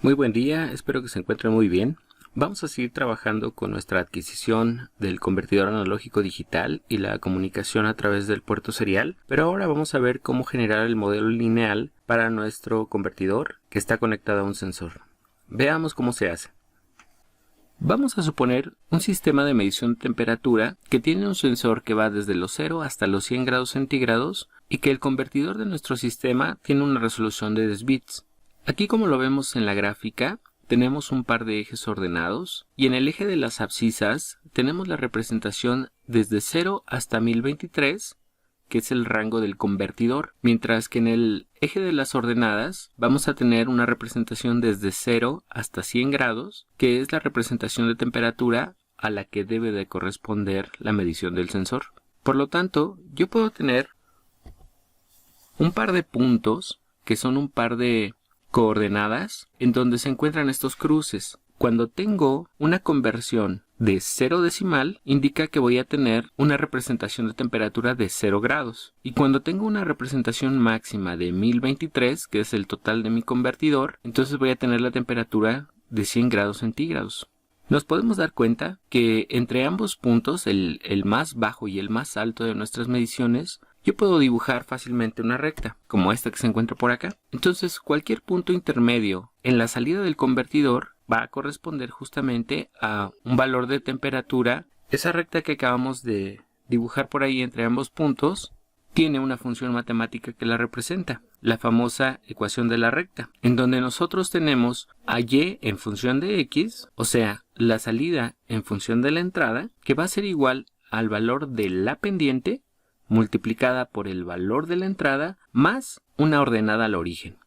Muy buen día, espero que se encuentren muy bien. Vamos a seguir trabajando con nuestra adquisición del convertidor analógico digital y la comunicación a través del puerto serial, pero ahora vamos a ver cómo generar el modelo lineal para nuestro convertidor que está conectado a un sensor. Veamos cómo se hace. Vamos a suponer un sistema de medición de temperatura que tiene un sensor que va desde los 0 hasta los 100 grados centígrados y que el convertidor de nuestro sistema tiene una resolución de 10 bits. Aquí, como lo vemos en la gráfica, tenemos un par de ejes ordenados y en el eje de las abscisas tenemos la representación desde 0 hasta 1023, que es el rango del convertidor, mientras que en el eje de las ordenadas vamos a tener una representación desde 0 hasta 100 grados, que es la representación de temperatura a la que debe de corresponder la medición del sensor. Por lo tanto, yo puedo tener un par de puntos que son un par de coordenadas en donde se encuentran estos cruces. Cuando tengo una conversión de 0 decimal, indica que voy a tener una representación de temperatura de 0 grados. Y cuando tengo una representación máxima de 1023, que es el total de mi convertidor, entonces voy a tener la temperatura de 100 grados centígrados. Nos podemos dar cuenta que entre ambos puntos, el más bajo y el más alto de nuestras mediciones, yo puedo dibujar fácilmente una recta, como esta que se encuentra por acá. Entonces, cualquier punto intermedio en la salida del convertidor va a corresponder justamente a un valor de temperatura. Esa recta que acabamos de dibujar por ahí entre ambos puntos tiene una función matemática que la representa, la famosa ecuación de la recta, en donde nosotros tenemos a y en función de x, o sea, la salida en función de la entrada, que va a ser igual al valor de la pendiente multiplicada por el valor de la entrada más una ordenada al origen.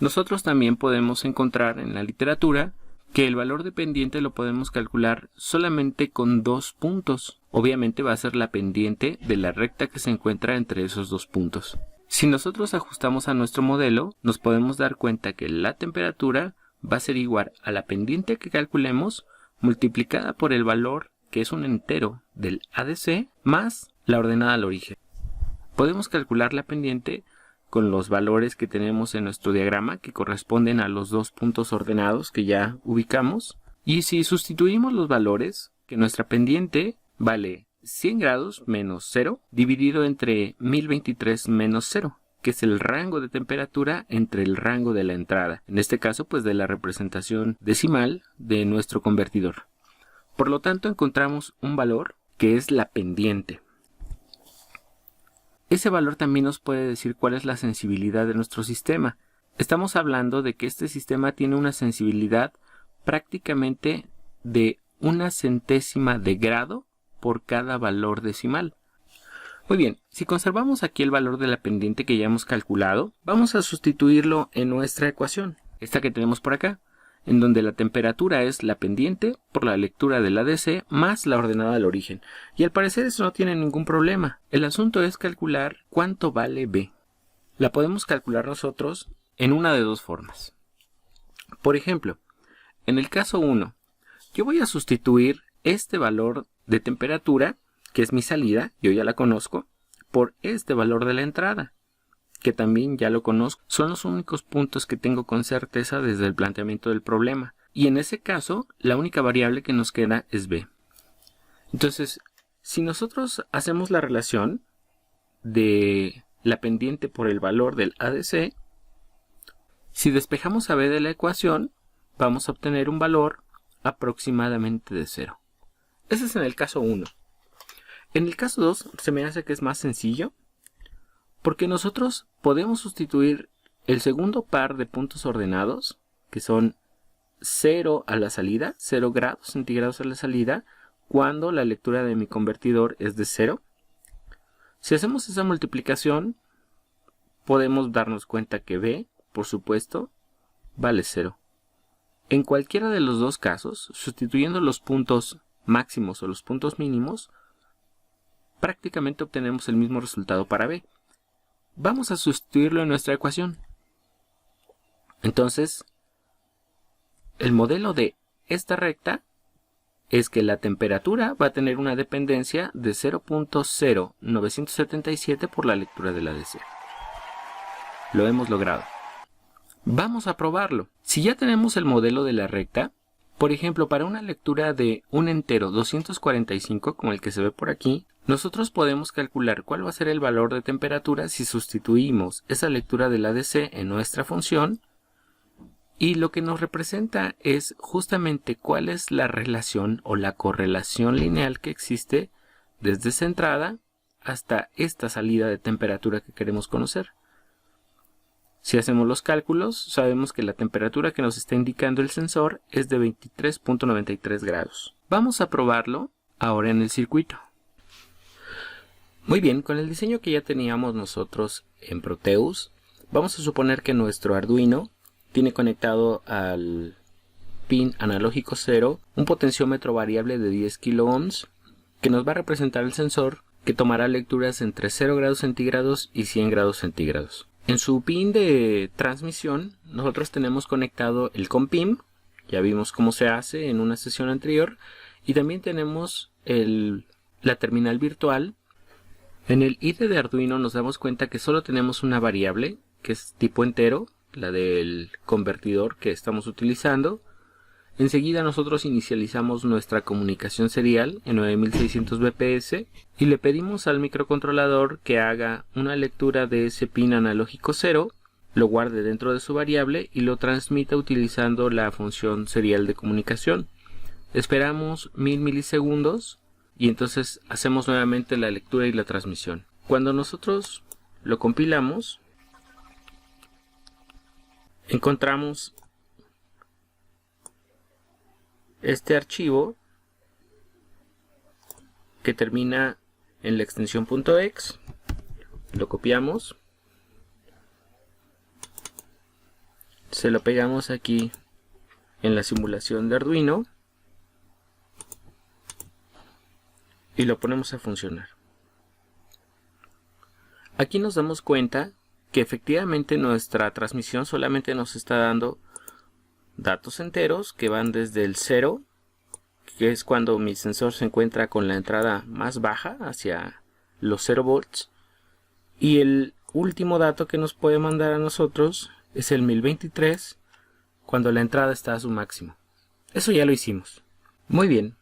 Nosotros también podemos encontrar en la literatura que el valor de pendiente lo podemos calcular solamente con dos puntos. Obviamente va a ser la pendiente de la recta que se encuentra entre esos dos puntos. Si nosotros ajustamos a nuestro modelo, nos podemos dar cuenta que la temperatura va a ser igual a la pendiente que calculemos multiplicada por el valor, que es un entero, del ADC más la ordenada al origen. Podemos calcular la pendiente con los valores que tenemos en nuestro diagrama, que corresponden a los dos puntos ordenados que ya ubicamos. Y si sustituimos los valores, que nuestra pendiente vale 100 grados menos 0, dividido entre 1023 menos 0, que es el rango de temperatura entre el rango de la entrada. En este caso, pues de la representación decimal de nuestro convertidor. Por lo tanto, encontramos un valor que es la pendiente. Ese valor también nos puede decir cuál es la sensibilidad de nuestro sistema. Estamos hablando de que este sistema tiene una sensibilidad prácticamente de 1/100ª de grado por cada valor decimal. Muy bien, si conservamos aquí el valor de la pendiente que ya hemos calculado, vamos a sustituirlo en nuestra ecuación, esta que tenemos por acá, en donde la temperatura es la pendiente por la lectura del ADC más la ordenada al origen. Y al parecer eso no tiene ningún problema. El asunto es calcular cuánto vale B. La podemos calcular nosotros en una de dos formas. Por ejemplo, en el caso 1, yo voy a sustituir este valor de temperatura, que es mi salida, yo ya la conozco, por este valor de la entrada, que también ya lo conozco. Son los únicos puntos que tengo con certeza desde el planteamiento del problema. Y en ese caso, la única variable que nos queda es B. Entonces, si nosotros hacemos la relación de la pendiente por el valor del ADC, si despejamos a B de la ecuación, vamos a obtener un valor aproximadamente de 0. Ese es en el caso 1. En el caso 2, se me hace que es más sencillo, porque nosotros podemos sustituir el segundo par de puntos ordenados, que son 0 a la salida, 0 grados centígrados a la salida, cuando la lectura de mi convertidor es de 0. Si hacemos esa multiplicación, podemos darnos cuenta que B, por supuesto, vale 0. En cualquiera de los dos casos, sustituyendo los puntos máximos o los puntos mínimos, prácticamente obtenemos el mismo resultado para B. Vamos a sustituirlo en nuestra ecuación. Entonces, el modelo de esta recta es que la temperatura va a tener una dependencia de 0.0977 por la lectura del ADC. Lo hemos logrado. Vamos a probarlo. Si ya tenemos el modelo de la recta, por ejemplo, para una lectura de un entero 245, como el que se ve por aquí, nosotros podemos calcular cuál va a ser el valor de temperatura si sustituimos esa lectura del ADC en nuestra función, y lo que nos representa es justamente cuál es la relación o la correlación lineal que existe desde esa entrada hasta esta salida de temperatura que queremos conocer. Si hacemos los cálculos, sabemos que la temperatura que nos está indicando el sensor es de 23.93 grados. Vamos a probarlo ahora en el circuito. Muy bien, con el diseño que ya teníamos nosotros en Proteus, vamos a suponer que nuestro Arduino tiene conectado al pin analógico 0 un potenciómetro variable de 10 kilo ohms que nos va a representar el sensor, que tomará lecturas entre 0 grados centígrados y 100 grados centígrados. En su pin de transmisión nosotros tenemos conectado el COM-PIM, ya vimos cómo se hace en una sesión anterior, y también tenemos la terminal virtual. En el IDE de Arduino nos damos cuenta que solo tenemos una variable que es tipo entero, la del convertidor que estamos utilizando. Enseguida nosotros inicializamos nuestra comunicación serial en 9600 bps y le pedimos al microcontrolador que haga una lectura de ese pin analógico 0, lo guarde dentro de su variable y lo transmita utilizando la función serial de comunicación. Esperamos 1000 milisegundos y entonces hacemos nuevamente la lectura y la transmisión. Cuando nosotros lo compilamos, encontramos este archivo que termina en la extensión .exe, lo copiamos, se lo pegamos aquí en la simulación de Arduino y lo ponemos a funcionar. Aquí nos damos cuenta que efectivamente nuestra transmisión solamente nos está dando datos enteros que van desde el 0, que es cuando mi sensor se encuentra con la entrada más baja hacia los 0 volts, y el último dato que nos puede mandar a nosotros es el 1023 cuando la entrada está a su máximo. Eso ya lo hicimos. Muy bien,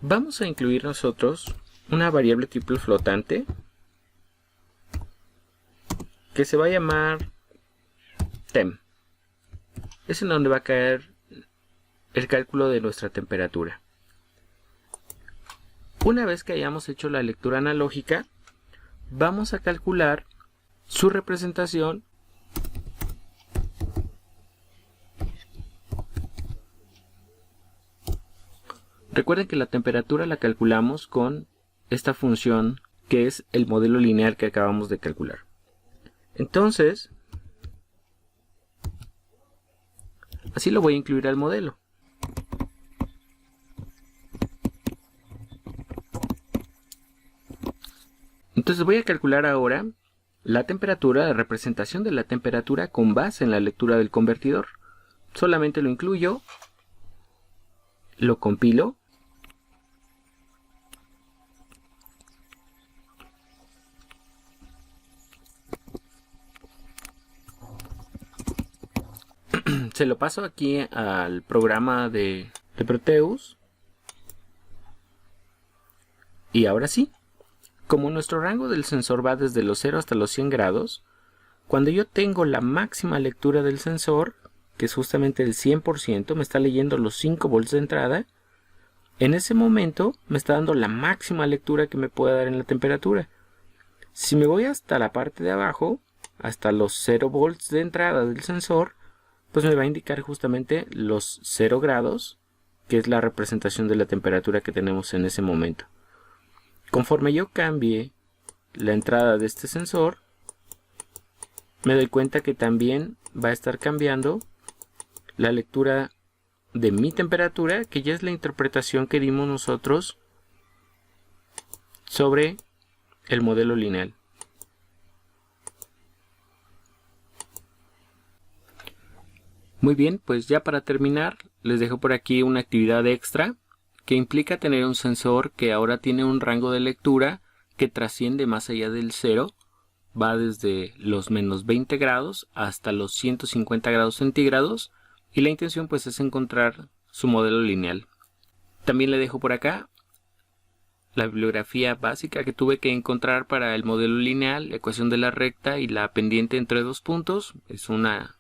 vamos a incluir nosotros una variable triple flotante que se va a llamar temp. Es en donde va a caer el cálculo de nuestra temperatura. Una vez que hayamos hecho la lectura analógica, vamos a calcular su representación Recuerden que la temperatura la calculamos con esta función que es el modelo lineal que acabamos de calcular. Entonces, así lo voy a incluir al modelo. Entonces voy a calcular ahora la temperatura, la representación de la temperatura con base en la lectura del convertidor. Solamente lo incluyo, lo compilo, se lo paso aquí al programa de Proteus y ahora sí. Como nuestro rango del sensor va desde los 0 hasta los 100 grados, cuando yo tengo la máxima lectura del sensor, que es justamente el 100%, me está leyendo los 5 volts de entrada, en ese momento me está dando la máxima lectura que me puede dar en la temperatura. Si me voy hasta la parte de abajo, hasta los 0 volts de entrada del sensor, pues me va a indicar justamente los 0 grados, que es la representación de la temperatura que tenemos en ese momento. Conforme yo cambie la entrada de este sensor, me doy cuenta que también va a estar cambiando la lectura de mi temperatura, que ya es la interpretación que dimos nosotros sobre el modelo lineal. Muy bien, pues ya para terminar, les dejo por aquí una actividad extra que implica tener un sensor que ahora tiene un rango de lectura que trasciende más allá del 0 va desde los menos 20 grados hasta los 150 grados centígrados y la intención pues es encontrar su modelo lineal. También le dejo por acá la bibliografía básica que tuve que encontrar para el modelo lineal, la ecuación de la recta y la pendiente entre dos puntos. Es una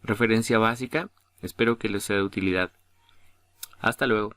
referencia básica. Espero que les sea de utilidad. Hasta luego.